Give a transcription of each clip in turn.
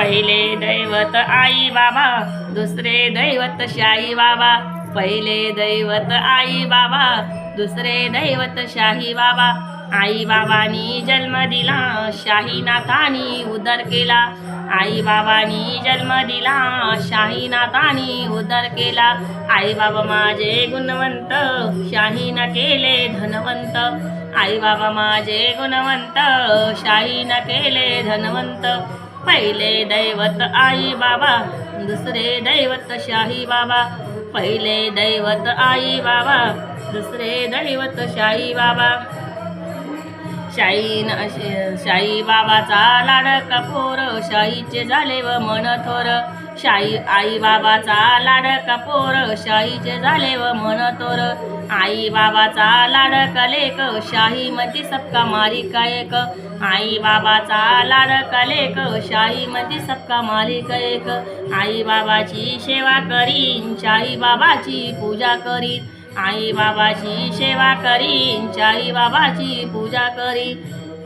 पहिले दैवत आई बाबा, दुसरे दैवत शाही बाबा. पहिले दैवत आई बाबा, दुसरे दैवत शाही बाबा. आई बाबांनी जन्म दिला, शाही नाथानी उदर केला. आई बाबांनी जन्म दिला, शाही नाथानी उदर केला. आई बाबा माझे गुणवंत, शाहीन केले धनवंत. आई बाबा माझे गुणवंत, शाहीन केले धनवंत. पहिले दैवत आई बाबा, दुसरे दैवत शाही बाबा. पहिले दैवत आई बाबा, दुसरे दैवत शाही बाबा. शाही बाबाचा लाडका पोर, शाहीचे झाले व मन थोर. शाही आई बाबाचा लाडका पोर, शाहीचे झाले व मन थोर. आई बाबाचा लाडका लेक, शाही मती सबका मालिका एक. आई बाबाचा लाडका लेक, शाही मती सबका मालिक एक. आई बाबाची सेवा करीन, शाही बाबाची पूजा करीन. आई बाबाची सेवा करीन, शाही बाबाची पूजा करीन.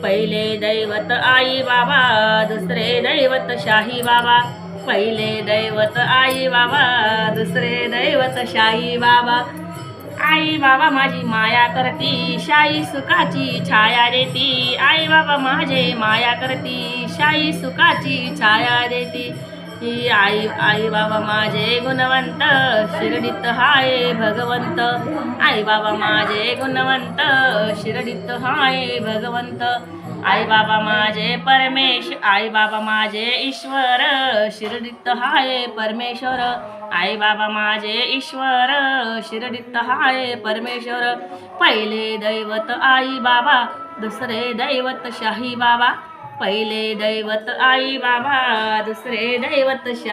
पहिले दैवत आई बाबा, दुसरे दैवत शाही बाबा. पहिले दैवत आई बाबा, दुसरे दैवत शाही बाबा. आई बाबा माझी माया करती, शाही सुखाची छाया देती. आई बाबा माझे माया करती, शाही सुखाची छाया देती. आई बाबा माझे गुणवंत, शिर्डीत हाय भगवंत. आई बाबा माझे गुणवंत, शिर्डीत हाय भगवंत. आई बाबा माझे आई बाबा माझे ईश्वर, शिर्डीत हाय परमेश्वर. आई बाबा माझे ईश्वर, शिर्डीत हाय परमेश्वर. पहिले दैवत आई बाबा, दुसरे दैवत शाही बाबा. पहिले दैवत आई बाबा, दुसरे दैवत